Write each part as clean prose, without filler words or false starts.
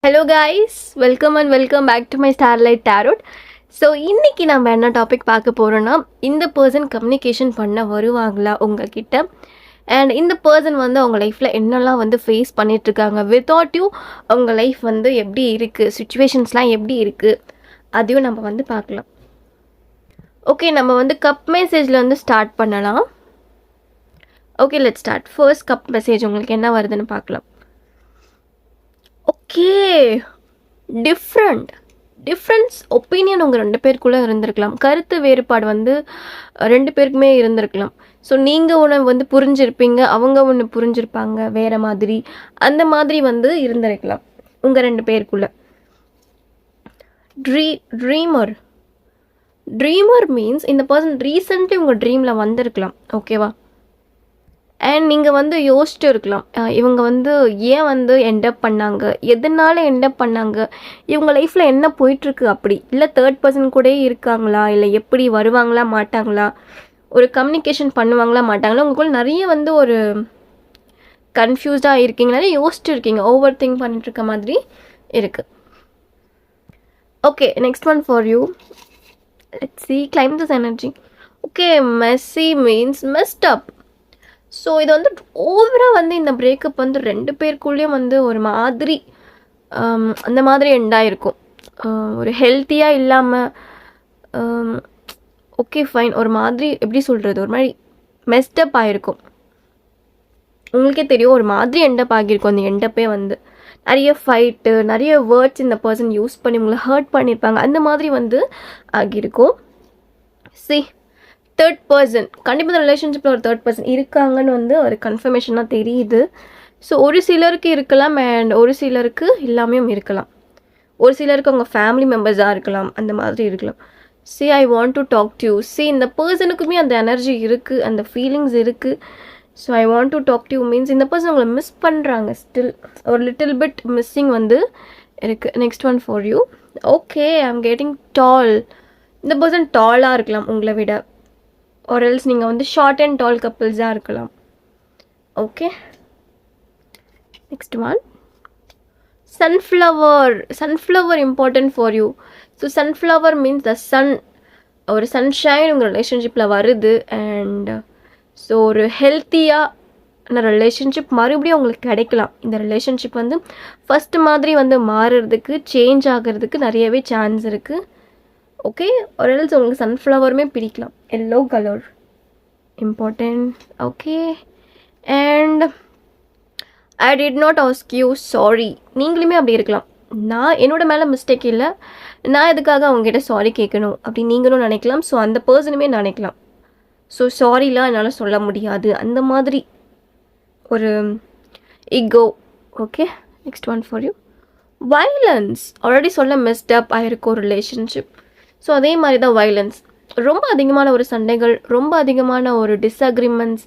Hello guys, welcome back to my starlight tarot. So இன்றைக்கி நம்ம என்ன டாபிக் பார்க்க போகிறோன்னா, இந்த பர்சன் கம்யூனிகேஷன் பண்ண வருவாங்களா உங்ககிட்ட, அண்ட் இந்த பர்சன் வந்து அவங்க லைஃப்பில் என்னெல்லாம் வந்து ஃபேஸ் பண்ணிகிட்ருக்காங்க, வித்தவுட் யூ அவங்க லைஃப் வந்து எப்படி இருக்குது, சுச்சுவேஷன்ஸ்லாம் எப்படி இருக்குது, அதையும் நம்ம வந்து பார்க்கலாம். ஓகே, நம்ம வந்து கப் மெசேஜில் வந்து ஸ்டார்ட் பண்ணலாம். Okay, let's start. First cup message உங்களுக்கு என்ன வருதுன்னு பார்க்கலாம். ஓகே, டிஃப்ரென்ஸ் ஒப்பீனியன் உங்கள் ரெண்டு பேருக்குள்ளே இருந்திருக்கலாம். கருத்து வேறுபாடு வந்து ரெண்டு பேருக்குமே இருந்திருக்கலாம். ஸோ நீங்கள் ஒன்று வந்து புரிஞ்சிருப்பீங்க, அவங்க ஒன்று புரிஞ்சிருப்பாங்க வேறு மாதிரி, அந்த மாதிரி வந்து இருந்திருக்கலாம் உங்கள் ரெண்டு பேருக்குள்ளே. ட்ரீமர் மீன்ஸ் இந்த பர்சன் ரீசெண்ட்லி உங்கள் ட்ரீமில் வந்திருக்கலாம். ஓகேவா? அண்ட் நீங்கள் வந்து யோசிச்சுட்டு இருக்கலாம், இவங்க வந்து ஏன் வந்து என்டப் பண்ணாங்க, எதனால என்டப் பண்ணாங்க, இவங்க லைஃப்பில் என்ன போயிட்டுருக்கு, அப்படி இல்லை தேர்ட் பர்சன் கூட இருக்காங்களா, இல்லை எப்படி வருவாங்களா மாட்டாங்களா, ஒரு கம்யூனிகேஷன் பண்ணுவாங்களா மாட்டாங்களா, உங்களுக்குள்ள நிறைய வந்து ஒரு கன்ஃபியூஸ்டாக இருக்கீங்க, நிறைய யோசிச்சுட்டு இருக்கீங்க, ஓவர் திங்க் பண்ணிட்டு இருக்க மாதிரி இருக்குது. Okay, next one for you. Let's see, climb this energy. Okay, messy means messed up. So இது வந்து ஓவராக வந்து இந்த பிரேக்கப் வந்து ரெண்டு பேருக்குள்ளேயும் வந்து ஒரு மாதிரி அந்த மாதிரி எண்டாயிருக்கும். ஒரு ஹெல்த்தியாக இல்லாமல், ஓகே ஃபைன், ஒரு மாதிரி எப்படி சொல்கிறது, ஒரு மாதிரி மெஸ்டப் ஆகிருக்கும். உங்களுக்கே தெரியும், ஒரு மாதிரி எண்டப் ஆகியிருக்கும். அந்த எண்டப்பே வந்து நிறைய ஃபைட்டு, நிறைய வேர்ட்ஸ் இந்த பர்சன் யூஸ் பண்ணி உங்களை ஹர்ட் பண்ணியிருப்பாங்க, அந்த மாதிரி வந்து ஆகியிருக்கும். தேர்ட் பர்சன், கண்டிப்பாக இந்த ரிலேஷன்ஷிப்பில் ஒரு தேர்ட் பர்சன் இருக்காங்கன்னு வந்து ஒரு கன்ஃபர்மேஷனாக தெரியுது. ஸோ ஒரு சிலருக்கு இருக்கலாம் அண்ட் ஒரு சிலருக்கு இல்லாமையும் இருக்கலாம். ஒரு சிலருக்கு அவங்க ஃபேமிலி மெம்பர்ஸாக இருக்கலாம், அந்த மாதிரி இருக்கலாம். I want to talk to you. இந்த பர்சனுக்குமே அந்த எனர்ஜி இருக்குது, அந்த ஃபீலிங்ஸ் இருக்குது. So I want to talk to you means இந்த பர்சன் உங்களை மிஸ் பண்ணுறாங்க, ஸ்டில் ஒரு லிட்டில் பிட் மிஸ்ஸிங் வந்து இருக்குது. Next one for you. Okay, I am getting tall. இந்த பர்சன் டாலாக இருக்கலாம் உங்களை விட, or else நீங்கள் வந்து ஷார்ட் அண்ட் டால் கப்பிள்ஸாக இருக்கலாம். Okay, next one. Sunflower important for you. So sunflower means the sun, ஒரு சன்ஷைன் உங்கள் ரிலேஷன்ஷிப்பில் வருது. அண்ட் ஸோ ஒரு ஹெல்த்தியான ரிலேஷன்ஷிப் மறுபடியும் உங்களுக்கு கிடைக்கலாம். இந்த ரிலேஷன்ஷிப் வந்து ஃபஸ்ட்டு மாதிரி வந்து மாறுறதுக்கு, சேஞ்ச் ஆகிறதுக்கு நிறையவே சான்ஸ் இருக்குது. ஓகே, ஒரு எல்ஸ் உங்களுக்கு சன்ஃப்ளவருமே பிடிக்கலாம், yellow colour important. Okay, and I did not ask you sorry. நீங்களுமே அப்படி இருக்கலாம், நான் என்னோட மேலே மிஸ்டேக் இல்லை, நான் எதுக்காக அவங்ககிட்ட சாரி கேட்கணும் அப்படி நீங்களும் நினைக்கலாம். ஸோ அந்த பர்சனுமே நினைக்கலாம், ஸோ சாரிலாம் என்னால் சொல்ல முடியாது, அந்த மாதிரி ஒரு ego. Okay, next one for you. Violence, already சொல்ல மிஸ்ட் அப் ஆகிருக்கும் ரிலேஷன்ஷிப். ஸோ அதே மாதிரி தான் வைலன்ஸ், ரொம்ப அதிகமான ஒரு சண்டைகள், ரொம்ப அதிகமான ஒரு டிஸ்அக்ரிமெண்ட்ஸ்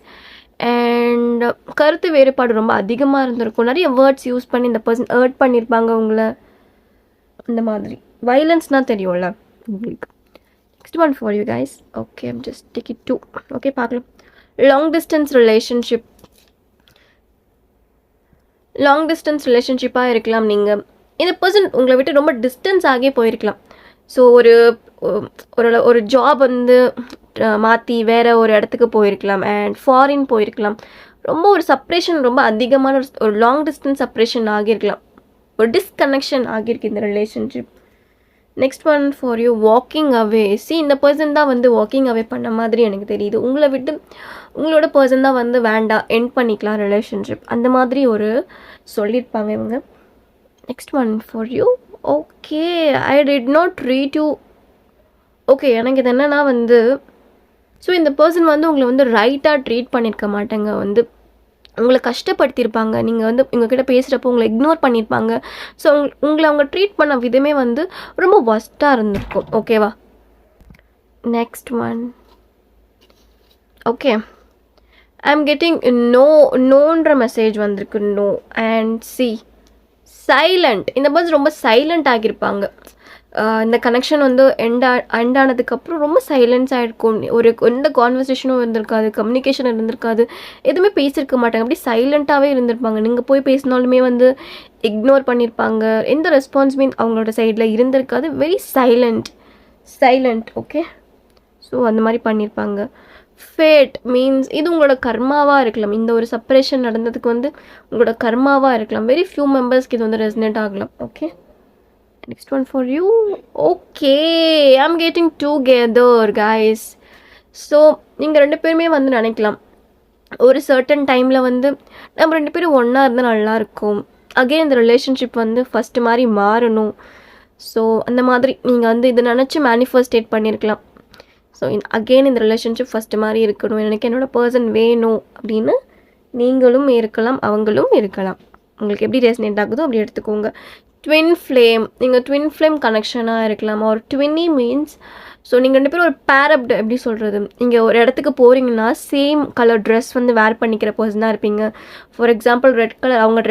அண்ட் கருத்து வேறுபாடு ரொம்ப அதிகமாக இருந்திருக்கும். நிறைய வேர்ட்ஸ் யூஸ் பண்ணி இந்த பர்சன் ஹர்ட் பண்ணியிருப்பாங்க உங்களை, அந்த மாதிரி வைலன்ஸ்னால் தெரியும்ல உங்களுக்கு. Next one for you guys. Okay, I'm just take it 2. Okay, பார்க்கலாம். லாங் டிஸ்டன்ஸ் ரிலேஷன்ஷிப்பாக இருக்கலாம். நீங்கள் இந்த பர்சன் உங்களை விட்டு ரொம்ப டிஸ்டன்ஸ் ஆகி போயிருக்கலாம். ஸோ ஒரு ஜாப் வந்து மாற்றி வேறு ஒரு இடத்துக்கு போயிருக்கலாம் அண்ட் ஃபாரின் போயிருக்கலாம். ரொம்ப ஒரு செப்ரேஷன், ரொம்ப அதிகமான ஒரு லாங் டிஸ்டன்ஸ் செப்ரேஷன் ஆகியிருக்கலாம், ஒரு டிஸ்கனெக்ஷன் ஆகியிருக்கு இந்த relationship. Next one for you. Walking அவே. இந்த பர்சன் தான் வந்து வாக்கிங் அவே பண்ண மாதிரி எனக்கு தெரியுது. உங்களை விட்டு உங்களோட பர்சன் தான் வந்து வேண்டாம், எண்ட் பண்ணிக்கலாம் ரிலேஷன்ஷிப், அந்த மாதிரி ஒரு சொல்லியிருப்பாங்க இவங்க. Next one for you. Okay, I did not read you. Okay, எனக்கு இது என்னென்னா வந்து, ஸோ இந்த பர்சன் வந்து உங்களை வந்து ரைட்டாக ட்ரீட் பண்ணியிருக்க மாட்டாங்க, வந்து உங்களை கஷ்டப்படுத்தியிருப்பாங்க. நீங்கள் வந்து உங்ககிட்ட பேசுகிறப்போ உங்களை இக்னோர் பண்ணியிருப்பாங்க. ஸோ உங்களை அவங்க ட்ரீட் பண்ண விதமே வந்து ரொம்ப ஒஸ்ட்டாக இருந்திருக்கும். ஓகேவா? Next one. Okay, I am getting நோன்ற மெசேஜ் வந்திருக்கு. No and silent. இந்த பர்சன் ரொம்ப சைலண்ட் ஆகியிருப்பாங்க. இந்த கனெக்ஷன் வந்து எண்ட் ஆனதுக்கப்புறம் ரொம்ப சைலன்ஸாக இருக்கும். ஒரு எந்த கான்வர்சேஷனும் இருந்திருக்காது, கம்யூனிகேஷன் இருந்திருக்காது, எதுவுமே பேசியிருக்க மாட்டாங்க. அப்படி சைலண்ட்டாகவே இருந்திருப்பாங்க. நீங்கள் போய் பேசினாலுமே வந்து இக்னோர் பண்ணியிருப்பாங்க. எந்த ரெஸ்பான்ஸுமே அவங்களோட சைடில் இருந்திருக்காது. Very silent. ஓகே, ஸோ அந்த மாதிரி பண்ணியிருப்பாங்க. ஃபேட் மீன்ஸ் இது உங்களோட கர்மாவாக இருக்கலாம். இந்த ஒரு செப்பரேஷன் நடந்ததுக்கு வந்து உங்களோட கர்மாவாக இருக்கலாம். வெரி ஃபியூ மெம்பர்ஸ்க்கு இது வந்து ரெசனேட் ஆகலாம். Okay, next one for you. Okay, I'm getting together guys. So நீங்கள் 2 பேருமே வந்து நினைக்கலாம், ஒரு சர்டன் டைமில் வந்து நம்ம 2 பேரும் ஒன்றா இருந்தால் நல்லாயிருக்கும், அகெயின் இந்த ரிலேஷன்ஷிப் வந்து ஃபஸ்ட்டு மாதிரி மாறணும். ஸோ அந்த மாதிரி நீங்கள் வந்து இதை நினச்சி மேனிஃபெஸ்டேட் பண்ணியிருக்கலாம். ஸோ அகெயின் இந்த ரிலேஷன்ஷிப் ஃபஸ்ட்டு மாதிரி இருக்கணும், எனக்கு என்னோடய பர்சன் வேணும் அப்படின்னு நீங்களும் இருக்கலாம், அவங்களும் இருக்கலாம். உங்களுக்கு எப்படி ரெசனேட் ஆகுதோ அப்படி எடுத்துக்கோங்க. ட்வின் ஃப்ளேம், நீங்கள் ட்வின் ஃப்ளேம் கனெக்ஷனாக இருக்கலாம். ஒரு ட்வின்னி மீன்ஸ் ஸோ நீங்கள் 2 பேரும் ஒரு பேரப்டு, எப்படி சொல்கிறது, நீங்கள் ஒரு இடத்துக்கு போகிறீங்கன்னா சேம் கலர் ட்ரெஸ் வந்து வேர் பண்ணிக்கிற பர்சனாக இருப்பீங்க. ஃபார் எக்ஸாம்பிள் ரெட் கலர் அவங்க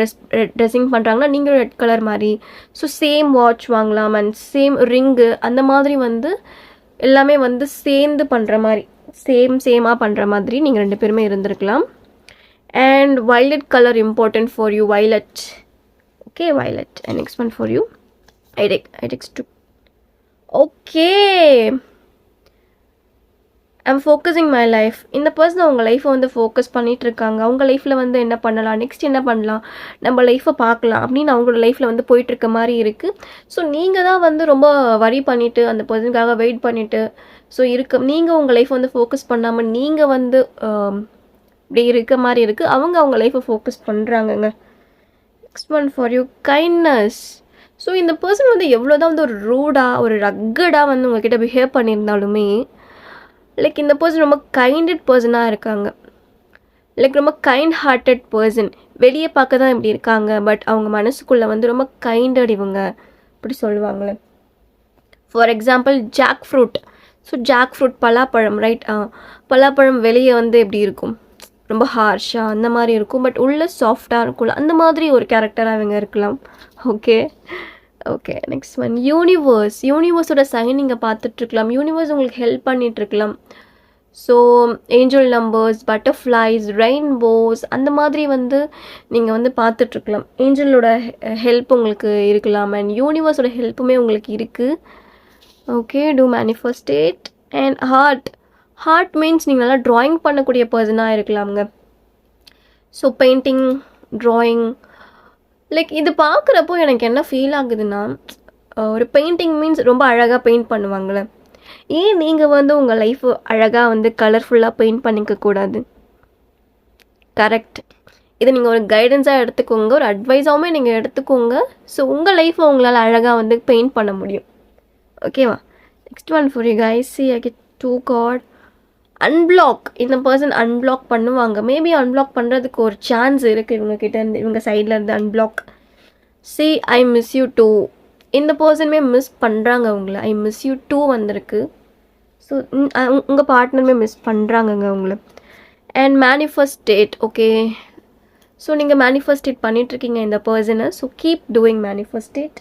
ட்ரெஸ்ஸிங் பண்ணுறாங்கன்னா நீங்களும் ரெட் கலர் மாதிரி. ஸோ சேம் வாட்ச் வாங்கலாம் அண்ட் சேம் ரிங்கு, அந்த மாதிரி வந்து எல்லாமே வந்து சேர்ந்து பண்ணுற மாதிரி, சேமாக பண்ணுற மாதிரி நீங்கள் 2 பேருமே இருந்திருக்கலாம். And violet colour important for you. violet. Okay, violet. And next one for you. I take 2. Okay, I'm focusing my life. இந்த பர்சன் அவங்க லைஃப்பை வந்து ஃபோக்கஸ் பண்ணிகிட்டு இருக்காங்க. அவங்க லைஃப்பில் வந்து என்ன பண்ணலாம், நெக்ஸ்ட் என்ன பண்ணலாம், நம்ம லைஃப்பை பார்க்கலாம் அப்படின்னு அவங்களோட லைஃப்பில் வந்து போயிட்டுருக்க மாதிரி இருக்குது. ஸோ நீங்கள் தான் வந்து ரொம்ப வரி பண்ணிவிட்டு அந்த பர்சனுக்காக வெயிட் பண்ணிவிட்டு நீங்கள் உங்கள் லைஃப்பை வந்து ஃபோக்கஸ் பண்ணாமல் நீங்கள் வந்து இப்படி இருக்க மாதிரி இருக்குது. அவங்க லைஃப்பை ஃபோக்கஸ் பண்ணுறாங்கங்க. Next one for you, kindness. So இந்த பர்சன் வந்து எவ்வளோ தான் வந்து ஒரு ரூடாக ஒரு ரக்கடாக வந்து உங்ககிட்ட பிஹேவ் பண்ணியிருந்தாலுமே லைக் இந்த பர்சன் ரொம்ப கைண்டட் பர்சனாக இருக்காங்க. லைக் ரொம்ப கைண்ட் ஹார்ட்டட் பர்சன். வெளியே பார்க்க தான் இப்படி இருக்காங்க, பட் அவங்க மனசுக்குள்ளே வந்து ரொம்ப கைண்டட் இவங்க, அப்படி சொல்லுவாங்களே. For example jackfruit. So jackfruit பலாப்பழம், ரைட்? பலாப்பழம் வெளியே வந்து எப்படி இருக்கும், ரொம்ப ஹார்ஷாக அந்த மாதிரி இருக்கும், பட் உள்ளே சாஃப்டாக இருக்கும்ல, அந்த மாதிரி ஒரு கேரக்டராக இவங்க இருக்கலாம். ஓகே, நெக்ஸ்ட் ஒன், யூனிவர்ஸோட சைன் நீங்கள் பார்த்துட்ருக்கலாம். யூனிவர்ஸ் உங்களுக்கு ஹெல்ப் பண்ணிகிட்ருக்கலாம். So angel numbers, butterflies, rainbows, அந்த மாதிரி வந்து நீங்கள் வந்து பார்த்துட்ருக்கலாம். ஏஞ்சலோட ஹெல்ப் உங்களுக்கு இருக்கலாம் அண்ட் யூனிவர்ஸோட ஹெல்ப்புமே உங்களுக்கு இருக்குது. Okay, to manifestate. And heart means நீங்கள் நல்லா ட்ராயிங் பண்ணக்கூடிய பர்சனாக இருக்கலாமுங்க. ஸோ பெயிண்டிங், ட்ராயிங், லைக் இது பார்க்குறப்போ எனக்கு என்ன ஃபீல் ஆகுதுன்னா, ஒரு பெயிண்டிங் மீன்ஸ் ரொம்ப அழகாக பெயிண்ட் பண்ணுவாங்களே, ஏன் நீங்கள் வந்து உங்கள் லைஃப்பை அழகாக வந்து கலர்ஃபுல்லாக பெயிண்ட் பண்ணிக்கக்கூடாது? கரெக்ட். இதை நீங்கள் ஒரு கைடன்ஸாக எடுத்துக்கோங்க, ஒரு அட்வைஸாகவுமே நீங்கள் எடுத்துக்கோங்க. ஸோ உங்கள் லைஃப்பை உங்களால் அழகாக வந்து பெயிண்ட் பண்ண முடியும். ஓகேவா? Next one for you guys. See, I get 2 card. Unblock. இந்த பர்சன் அன்பிளாக் பண்ணுவாங்க. மேபி அன்பிளாக் பண்ணுறதுக்கு ஒரு சான்ஸ் இருக்குது இவங்கக்கிட்ட இருந்து, இவங்க சைடில் இருந்து unblock. See, I miss you too. இந்த பர்சனுமே மிஸ் பண்ணுறாங்க உங்களை. I miss you too வந்திருக்கு. ஸோ உங்கள் பார்ட்னருமே மிஸ் பண்ணுறாங்கங்க உங்களை. அண்ட் மேனிஃபெஸ்டேட். ஓகே, ஸோ நீங்கள் மேனிஃபெஸ்டேட் பண்ணிகிட்ருக்கீங்க இந்த பர்சனை. So keep doing manifestate.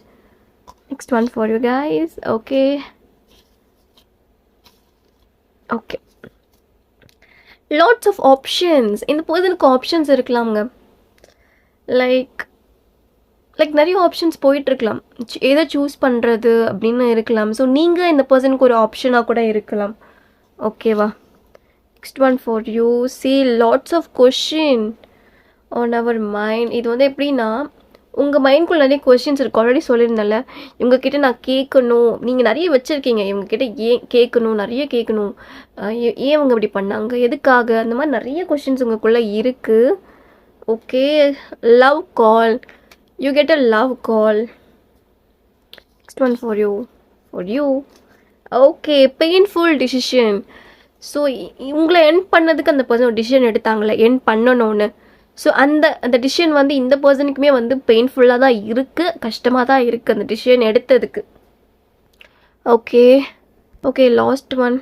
Next one for you guys. Okay, lots of options. இந்த பர்சனுக்கு ஆப்ஷன்ஸ் இருக்கலாமுங்க. லைக் நிறைய ஆப்ஷன்ஸ் போயிட்டுருக்கலாம், எதை சூஸ் பண்ணுறது அப்படின்னு இருக்கலாம். ஸோ நீங்கள் இந்த பர்சனுக்கு ஒரு ஆப்ஷனாக கூட இருக்கலாம். ஓகேவா? Next one for you. See, lots of question on our mind. இது வந்து எப்படின்னா, உங்கள் மைண்ட்குள்ளே நிறைய கொஷின்ஸ் இருக்குது. ஆல்ரெடி சொல்லியிருந்தேன்ல, இவங்கக்கிட்ட நான் கேட்கணும், நீங்கள் நிறைய வச்சுருக்கீங்க, இவங்கக்கிட்ட ஏன் கேட்கணும், நிறைய கேட்கணும், ஏன் இவங்க இப்படி பண்ணாங்க, எதுக்காக, அந்த மாதிரி நிறைய கொஷின்ஸ் உங்களுக்குள்ளே இருக்குது. Okay, love call. You get a love call. Next one for you. Okay, painful decision. So உங்களை எண்ட் பண்ணதுக்கு அந்த பர்சன் ஒரு டிசிஷன் எடுத்தாங்களே, எண்ட் பண்ணணும்னு. ஸோ அந்த டிசிஷன் வந்து இந்த பர்சனுக்குமே வந்து பெயின்ஃபுல்லாக தான் இருக்குது, கஷ்டமாக தான் இருக்குது அந்த டிசிஷன் எடுத்ததுக்கு. Okay, last one.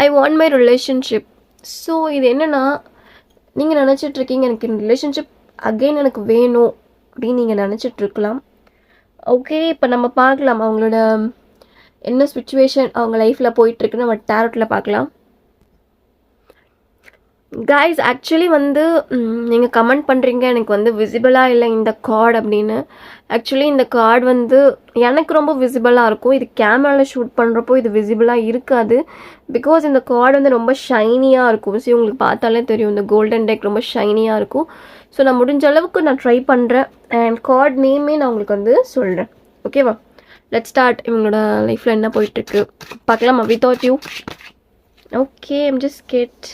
I want my relationship. So இது என்னென்னா, நீங்கள் நினச்சிட்ருக்கீங்க எனக்கு ரிலேஷன்ஷிப் அகெயின் எனக்கு வேணும் அப்படின்னு நீங்கள் நினச்சிட்ருக்கலாம். ஓகே, இப்போ நம்ம பார்க்கலாம் அவங்களோட என்ன சுச்சுவேஷன் அவங்க லைஃப்பில் போயிட்டுருக்குன்னு நம்ம டேரட்டில் பார்க்கலாம். கைஸ், ஆக்சுவலி வந்து நீங்கள் கமெண்ட் பண்ணுறீங்க எனக்கு வந்து விசிபிளாக இல்லை இந்த கார்டு அப்படின்னு. ஆக்சுவலி இந்த கார்டு வந்து எனக்கு ரொம்ப விசிபிளாக இருக்கும். இது கேமராவில் ஷூட் பண்ணுறப்போ இது விசிபிளாக இருக்காது. பிகாஸ் இந்த கார்டு வந்து ரொம்ப ஷைனியாக இருக்கும். ஸோ உங்களுக்கு பார்த்தாலே தெரியும், இந்த கோல்டன் டெக் ரொம்ப ஷைனியாக இருக்கும். ஸோ நான் முடிஞ்ச அளவுக்கு நான் ட்ரை பண்ணுறேன். அண்ட் கார்டு நேமே நான் உங்களுக்கு வந்து சொல்கிறேன். ஓகேவா? Let's start. இவங்களோட லைஃப்பில் என்ன போயிட்டுருக்கு பார்க்கலாமா? Without you. Okay, I'm just get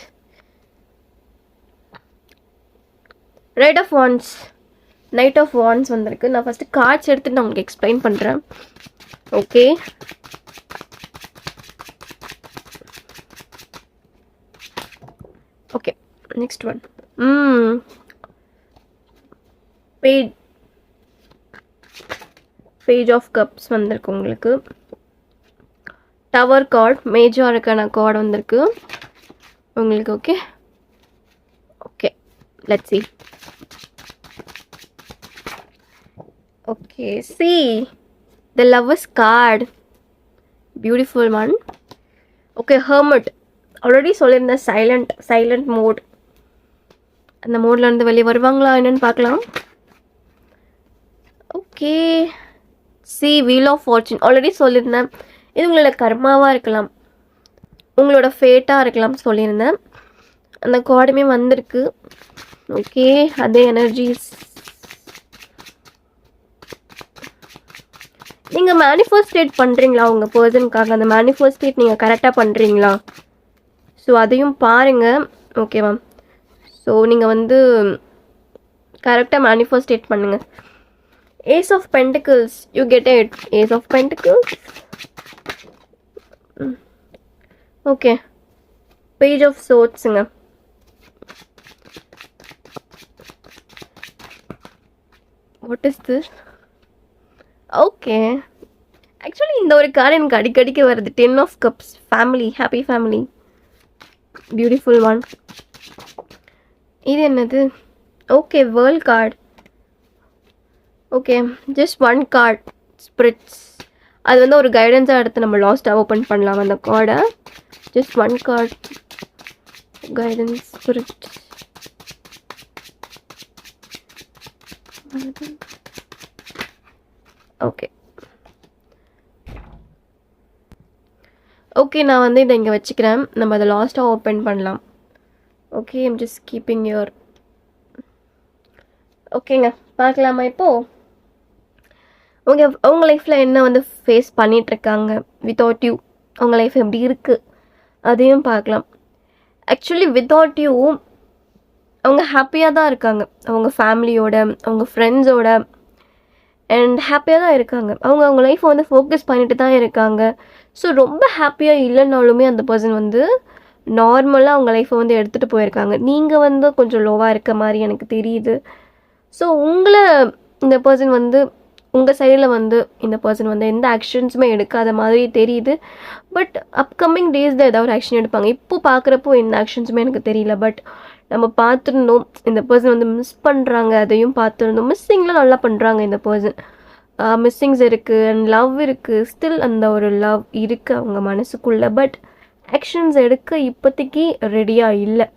right of wands, knight of wands வந்திருக்கு. நான் ஃபஸ்ட்டு கார்ட்ஸ் எடுத்துகிட்டு நான் உங்களுக்கு எக்ஸ்பிளைன் பண்ணுறேன். Okay, okay, next one. Page of cups வந்திருக்கு உங்களுக்கு. டவர் கார்டு, மேஜருக்கான கார்டு வந்திருக்கு உங்களுக்கு. Okay okay, let's see. Okay, see the Lovers card, beautiful one. Okay, Hermit, already சொல்லிருந்த silent mode. அந்த மோட்ல இருந்து வெளியே வருவாங்களா என்னன்னு பார்க்கலாம். Okay, see Wheel of Fortune, already சொல்லியிருந்தேன். இது உங்களோட கர்மாவாக இருக்கலாம், உங்களோட ஃபேட்டாக இருக்கலாம் சொல்லியிருந்தேன். அந்த கார்டுமே வந்திருக்கு. ஓகே, அதே எனர்ஜிஸ். நீங்கள் மேனிஃபெஸ்டேட் பண்ணுறீங்களா உங்கள் பர்சனுக்காக? அந்த மேனிஃபெஸ்டேட் நீங்கள் கரெக்டாக பண்ணுறீங்களா? ஸோ அதையும் பாருங்கள். ஓகேவா? ஸோ நீங்கள் வந்து கரெக்டாக மேனிஃபெஸ்டேட் பண்ணுங்கள். Ace of pentacles, you get it. Ace of pentacles. Okay, page of சோட்ஸுங்க. What is this? Okay, actually இந்த ஒரு கார்டு எனக்கு அடிக்கடிக்கு வருது. 10 of cups, family, happy family, beautiful one. இது என்னது? Okay, world card. Okay, just one card, spirits. அது வந்து ஒரு கைடன்ஸாக எடுத்து நம்ம லாஸ்ட்டாக ஓப்பன் பண்ணலாம் அந்த கார்டை. Just one card, guidance, spirits. Okay okay, நான் வந்து இதை இங்கே வச்சுக்கிறேன். நம்ம அதை லாஸ்ட்டாக ஓப்பன் பண்ணலாம். Okay, I'm just keeping your. ஓகேங்க, பார்க்கலாமா இப்போது? அவங்க லைஃப்பில் என்ன வந்து ஃபேஸ் பண்ணிகிட்ருக்காங்க வித்தவுட் யூ, அவங்க லைஃப் எப்படி இருக்குது அதையும் பார்க்கலாம். ஆக்சுவலி வித்தவுட் யூ அவங்க ஹாப்பியாக தான் இருக்காங்க. அவங்க ஃபேமிலியோட, அவங்க ஃப்ரெண்ட்ஸோட, அண்ட் ஹாப்பியாக தான் இருக்காங்க. அவங்க லைஃப்பை வந்து ஃபோக்கஸ் பண்ணிட்டு தான் இருக்காங்க. ஸோ ரொம்ப ஹாப்பியாக இல்லைனாலுமே அந்த பர்சன் வந்து நார்மலாக அவங்க லைஃப்பை வந்து எடுத்துகிட்டு போயிருக்காங்க. நீங்கள் வந்து கொஞ்சம் லோவாக இருக்க மாதிரி எனக்கு தெரியுது. ஸோ உங்களை இந்த பர்சன் வந்து உங்கள் சைடில் வந்து இந்த பர்சன் வந்து எந்த ஆக்ஷன்ஸுமே எடுக்காத மாதிரி தெரியுது. பட் அப்கமிங் டேஸில் ஏதாவது ஒரு ஆக்ஷன் எடுப்பாங்க. இப்போ பார்க்குறப்போ எந்த ஆக்ஷன்ஸுமே எனக்கு தெரியல. பட் நம்ம பார்த்துருந்தோம் இந்த பர்சன் வந்து மிஸ் பண்ணுறாங்க, அதையும் பார்த்துருந்தோம். மிஸ்ஸிங்லாம் நல்லா பண்ணுறாங்க இந்த பர்சன். மிஸ்ஸிங்ஸ் இருக்குது அண்ட் லவ் இருக்குது. ஸ்டில் அந்த ஒரு லவ் இருக்குது அவங்க மனசுக்குள்ளே. பட் ஆக்ஷன்ஸ் எடுக்க இப்போதைக்கு ரெடியாக இல்லை.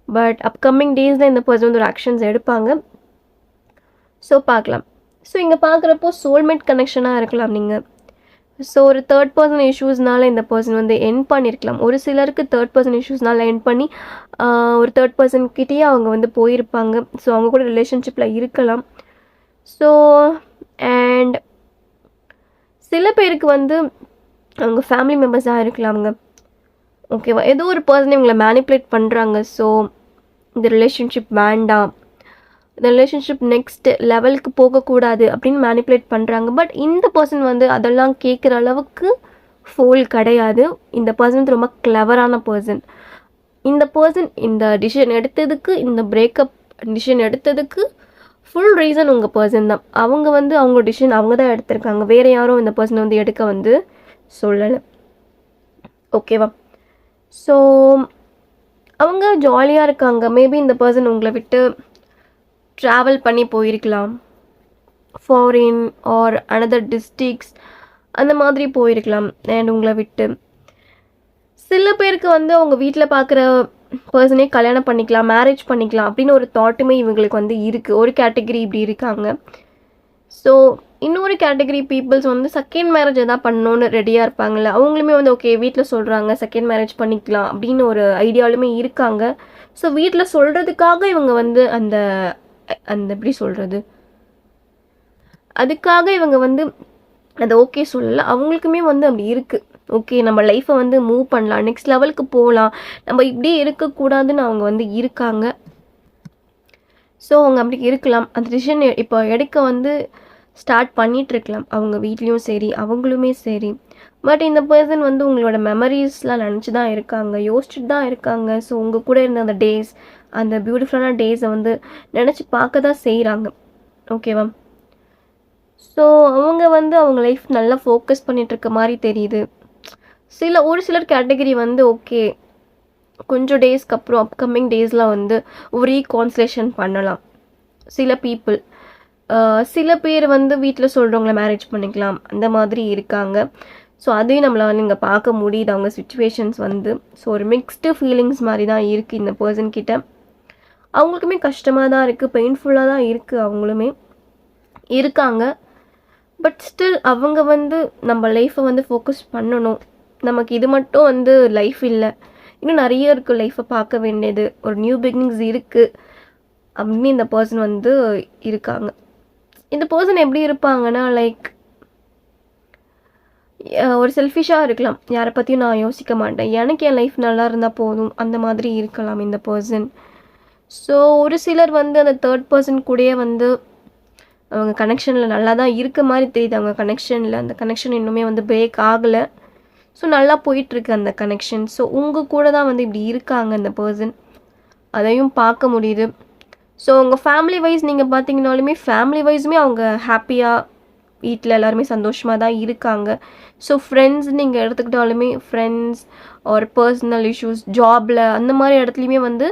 பட் அப்கமிங் டேஸில் இந்த பர்சன் வந்து ஒரு ஆக்ஷன்ஸ் எடுப்பாங்க. ஸோ பார்க்கலாம். ஸோ இங்கே பார்க்குறப்போ சோல்மேட் கனெக்ஷனாக இருக்கலாம் நீங்கள். ஸோ ஒரு தேர்ட் பர்சன் இஷ்யூஸ்னால இந்த பர்சன் வந்து எண்ட் பண்ணியிருக்கலாம். ஒரு சிலருக்கு தேர்ட் பர்சன் இஷ்யூஸ்னால எண்ட் பண்ணி ஒரு தேர்ட் பர்சன்கிட்டேயே அவங்க வந்து போயிருப்பாங்க. ஸோ அவங்க கூட ரிலேஷன்ஷிப்பில் இருக்கலாம். ஸோ அண்ட் சில பேருக்கு வந்து அவங்க ஃபேமிலி மெம்பர்ஸாக இருக்கலாமுங்க. ஓகேவா? ஏதோ ஒரு பர்சனை இவங்களை மேனிப்புலேட் பண்ணுறாங்க. ஸோ இந்த ரிலேஷன்ஷிப் வேண்டாம், இந்த ரிலேஷன்ஷிப் நெக்ஸ்ட் லெவலுக்கு போகக்கூடாது அப்படின்னு மேனிப்புலேட் பண்ணுறாங்க. பட் இந்த பர்சன் வந்து அதெல்லாம் கேட்குற அளவுக்கு ஃபோல் கிடையாது. இந்த பர்சன் வந்து ரொம்ப கிளவரான பர்சன். இந்த பர்சன் இந்த டிசிஷன் எடுத்ததுக்கு, இந்த பிரேக்கப் டிசிஷன் எடுத்ததுக்கு ஃபுல் ரீசன் உங்கள் பர்சன் தான். அவங்க வந்து அவங்க டிசிஷன் அவங்க தான் எடுத்திருக்காங்க. வேறு யாரும் இந்த பர்சனை வந்து எடுக்க வந்து சொல்லலை. ஓகேவா? ஸோ அவங்க ஜாலியாக இருக்காங்க. மேபி இந்த பர்சன் உங்களை விட்டு ட்ராவல் பண்ணி போயிருக்கலாம். ஃபாரின் ஆர் அனதர் டிஸ்ட்ரிக்ஸ் அந்த மாதிரி போயிருக்கலாம் அண்ட் உங்களை விட்டு. சில பேருக்கு வந்து அவங்க வீட்டில் பார்க்குற பர்சனே கல்யாணம் பண்ணிக்கலாம், மேரேஜ் பண்ணிக்கலாம் அப்படின்னு ஒரு தாட்டுமே இவங்களுக்கு வந்து இருக்குது. ஒரு கேட்டகரி இப்படி இருக்காங்க. ஸோ இன்னொரு கேட்டகரி பீப்புள்ஸ் வந்து செகண்ட் மேரேஜ் எதாவது பண்ணணுன்னு ரெடியாக இருப்பாங்கள்ல, அவங்களுமே வந்து ஓகே வீட்டில் சொல்கிறாங்க செகண்ட் மேரேஜ் பண்ணிக்கலாம் அப்படின்னு ஒரு ஐடியாலுமே இருக்காங்க. ஸோ வீட்டில் சொல்கிறதுக்காக இவங்க வந்து அந்த அந்த எப்படி சொல்கிறது, அதுக்காக இவங்க வந்து அதை ஓகே சொல்லலை. அவங்களுக்குமே வந்து அப்படி இருக்குது. ஓகே நம்ம லைஃப்பை வந்து மூவ் பண்ணலாம், நெக்ஸ்ட் லெவலுக்கு போகலாம், நம்ம இப்படியே இருக்கக்கூடாதுன்னு அவங்க வந்து இருக்காங்க. ஸோ அவங்க அப்படி இருக்கலாம். அந்த டிசிஷன் இப்போ எடுக்க வந்து ஸ்டார்ட் பண்ணிகிட்ருக்கலாம் அவங்க வீட்லேயும் சரி அவங்களுமே சரி. பட் இந்த பர்சன் வந்து உங்களோட மெமரிஸ்லாம் நினச்சி தான் இருக்காங்க, யோசிச்சுட்டு தான் இருக்காங்க. ஸோ உங்கள் கூட இருந்த அந்த டேஸ், அந்த பியூட்டிஃபுல்லான டேஸை வந்து நினச்சி பார்க்க தான் செய்கிறாங்க. ஓகேவா? ஸோ அவங்க வந்து அவங்க லைஃப் நல்லா ஃபோக்கஸ் பண்ணிகிட்ருக்க மாதிரி தெரியுது. ஒரு சிலர் கேட்டகரி வந்து ஓகே கொஞ்சம் டேஸ்க்கு அப்புறம் அப்கமிங் டேஸில் வந்து ஒரு ரீகான்சிலேஷன் பண்ணலாம் சில பீப்புள். சில பேர் வந்து வீட்டில் சொல்கிறவங்கள மேரேஜ் பண்ணிக்கலாம் அந்த மாதிரி இருக்காங்க. ஸோ அதையும் நம்மளால் இங்கே பார்க்க முடியுது அவங்க சுச்சுவேஷன்ஸ் வந்து. ஸோ ஒரு மிக்ஸ்டு ஃபீலிங்ஸ் மாதிரி தான் இருக்குது இந்த பர்சன்கிட்ட. அவங்களுக்குமே கஷ்டமாக தான் இருக்குது, பெயின்ஃபுல்லாக தான் இருக்குது, அவங்களுமே இருக்காங்க. பட் ஸ்டில் அவங்க வந்து நம்ம லைஃப்பை வந்து ஃபோக்கஸ் பண்ணணும், நமக்கு இது மட்டும் வந்து லைஃப் இல்லை, இன்னும் நிறைய இருக்குது லைஃப்பை பார்க்க வேண்டியது, ஒரு நியூ பிகினிங்ஸ் இருக்குது அப்படின்னு இந்த பர்சன் வந்து இருக்காங்க. இந்த பர்சன் எப்படி இருப்பாங்கன்னா லைக் ஒரு செல்ஃபிஷாக இருக்கலாம், யாரை பற்றியும் நான் யோசிக்க மாட்டேன், எனக்கு என் லைஃப் நல்லா இருந்தால் போதும் அந்த மாதிரி இருக்கலாம் இந்த பர்சன். ஸோ ஒரு சிலர் வந்து அந்த தேர்ட் பர்சன் கூடயே வந்து அவங்க கனெக்ஷனில் நல்லா தான் இருக்க மாதிரி தெரியுது. அவங்க கனெக்ஷனில் அந்த கனெக்ஷன் இன்னுமே வந்து பிரேக் ஆகலை. ஸோ நல்லா போயிட்டுருக்கு அந்த கனெக்ஷன். ஸோ உங்கள் கூட தான் வந்து இப்படி இருக்காங்க இந்த பர்சன், அதையும் பார்க்க முடியுது. ஸோ உங்கள் ஃபேமிலி வைஸ் நீங்கள் பார்த்தீங்கனாலுமே ஃபேமிலி வைஸுமே அவங்க ஹாப்பியாக வீட்டில் எல்லாருமே சந்தோஷமாக தான் இருக்காங்க. ஸோ ஃப்ரெண்ட்ஸ் நீங்கள் எடுத்துக்கிட்டாலுமே ஃப்ரெண்ட்ஸ் ஒரு பர்சனல் இஷ்யூஸ் ஜாபில் அந்த மாதிரி இடத்துலையுமே வந்து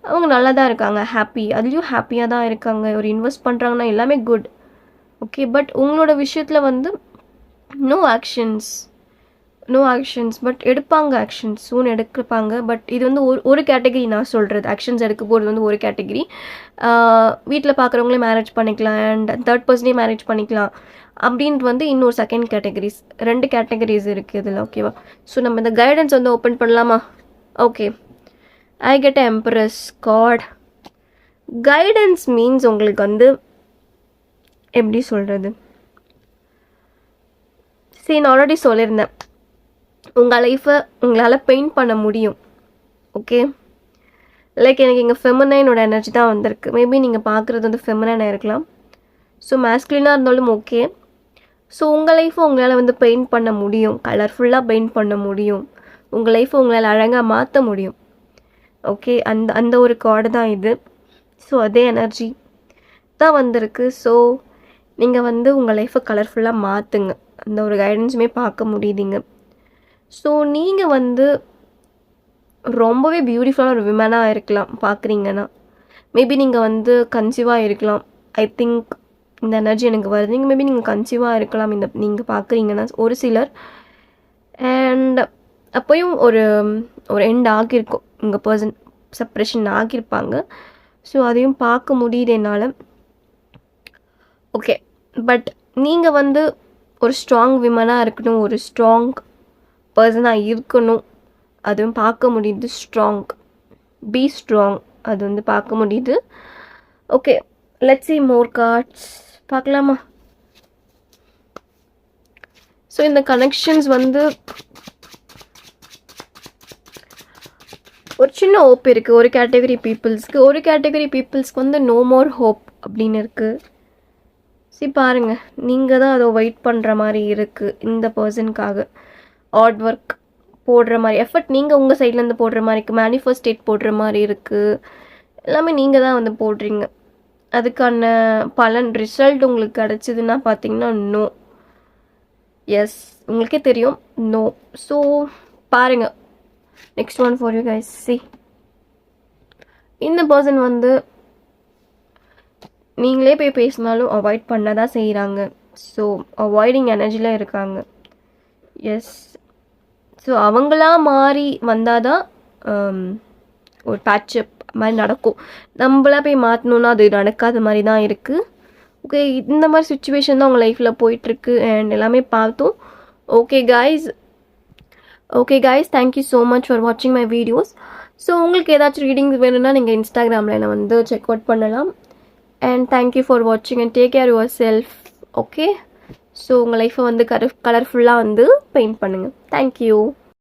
அவங்க நல்லா தான் இருக்காங்க, ஹாப்பி, அதுலேயும் ஹாப்பியாக தான் இருக்காங்க. ஒரு இன்வெஸ்ட் பண்ணுறாங்கன்னா எல்லாமே குட். ஓகே, பட் உங்களோட விஷயத்தில் வந்து நோ ஆக்ஷன்ஸ் பட் எடுப்பாங்க, ஆக்ஷன்ஸ் சூன் எடுப்பாங்க. பட் இது வந்து ஒரு கேட்டகரி நான் சொல்கிறது, ஆக்ஷன்ஸ் எடுக்க போகிறது வந்து ஒரு கேட்டகரி. வீட்டில் பார்க்குறவங்களே மேரேஜ் பண்ணிக்கலாம் அண்ட் தேர்ட் பர்சனே மேரேஜ் பண்ணிக்கலாம் அப்படின்ட்டு வந்து இன்னொரு செகண்ட் கேட்டகரிஸ், 2 கேட்டகரிஸ் இருக்குது இதில். ஓகேவா? ஸோ நம்ம இந்த கைடன்ஸ் வந்து ஓப்பன் பண்ணலாமா? Okay, I get empress card. Guidance means உங்களுக்கு வந்து எப்படி சொல்கிறது, சரி நான் ஆல்ரெடி சொல்லியிருந்தேன் உங்கள் லைஃப்பை உங்களால் பெயிண்ட் பண்ண முடியும். ஓகே, லைக் எனக்கு இங்கே ஃபெமினைனோட எனர்ஜி தான் வந்திருக்கு. மேபி நீங்கள் பார்க்குறது வந்து ஃபெமினைனாக இருக்கலாம், ஸோ மேஸ்குலினாக இருந்தாலும் ஓகே. ஸோ உங்கள் லைஃப்பை உங்களால் வந்து பெயிண்ட் பண்ண முடியும், கலர்ஃபுல்லாக பெயிண்ட் பண்ண முடியும், உங்கள் லைஃப்பை உங்களால் அழகாக மாற்ற முடியும். ஓகே, அந்த ஒரு கார்டு தான் இது. ஸோ அதே எனர்ஜி தான் வந்திருக்கு. ஸோ நீங்கள் வந்து உங்கள் லைஃப்பை கலர்ஃபுல்லாக மாற்றுங்க, அந்த ஒரு கைடன்ஸுமே பார்க்க முடியுதுங்க. ஸோ நீங்கள் வந்து ரொம்பவே பியூட்டிஃபுல்லான ஒரு விமனாக இருக்கலாம் பார்க்குறீங்கன்னா. மேபி நீங்கள் வந்து கன்சீவாக இருக்கலாம். ஐ திங்க் இந்த எனர்ஜி எனக்கு வருது. நீங்கள் மேபி நீங்கள் கன்சீவாக இருக்கலாம் இந்த நீங்கள் பார்க்குறீங்கன்னா ஒரு சிலர். அண்ட் அப்போயும் ஒரு எண்ட் ஆகியிருக்கும், உங்கள் பர்சன் செப்ரேஷன் ஆகியிருப்பாங்க. ஸோ அதையும் பார்க்க முடியுது என்னால். ஓகே, பட் நீங்கள் வந்து ஒரு ஸ்ட்ராங் விமனாக இருக்கணும், ஒரு ஸ்ட்ராங் பர்சனாக இருக்கணும், அதுவும் பார்க்க முடியுது. பி ஸ்ட்ராங், அது வந்து பார்க்க முடியுது. Okay, let's see more cards. பார்க்கலாமா? ஸோ இந்த கனெக்ஷன்ஸ் வந்து ஒரு சின்ன ஹோப் இருக்குது ஒரு கேட்டகரி பீப்புள்ஸ்க்கு. ஒரு கேட்டகரி பீப்புள்ஸ்க்கு வந்து நோ மோர் ஹோப் அப்படின்னு இருக்குது. சரி பாருங்கள், நீங்கள் தான் அதை வெயிட் பண்ணுற மாதிரி இருக்குது இந்த பர்சனுக்காக. ஹார்ட் ஒர்க் போடுற மாதிரி, எஃபர்ட் நீங்கள் உங்கள் சைட்லேருந்து போடுற மாதிரி இருக்குது, மேனிஃபெஸ்டேட் போடுற மாதிரி இருக்குது, எல்லாமே நீங்கள் தான் வந்து போடுறீங்க. அதுக்கான பலன் ரிசல்ட் உங்களுக்கு கிடச்சிதுன்னா பார்த்தீங்கன்னா நோ. எஸ், உங்களுக்கே தெரியும் நோ. ஸோ பாருங்கள், next one for you guys. C இந்த பர்சன் வந்து நீங்களே போய் பேசினாலும் அவாய்ட் பண்ண தான் செய்கிறாங்க. ஸோ அவாய்டிங் எனர்ஜியில் இருக்காங்க. எஸ். ஸோ அவங்களா மாறி வந்தால் தான் ஒரு பேட்சப் மாதிரி நடக்கும். நம்மளா போய் மாற்றணுன்னா அது நடக்காத மாதிரி தான் இருக்குது. ஓகே, இந்த மாதிரி சுச்சுவேஷன் தான் உங்கள் லைஃப்பில் போயிட்டுருக்கு அண்ட் எல்லாமே பார்த்தோம். Okay guys, thank you so much for வாட்சிங் மை வீடியோஸ். ஸோ உங்களுக்கு ஏதாச்சும் ரீடிங்ஸ் வேணும்னா நீங்கள் இன்ஸ்டாகிராமில் என்னை வந்து செக் அவுட் பண்ணலாம். அண்ட் தேங்க்யூ ஃபார் வாட்சிங் and take care your self. Okay, so உங்கள் லைஃப்பை வந்து கலர்ஃபுல்லாக வந்து பெயிண்ட் பண்ணுங்கள். தேங்க்யூ.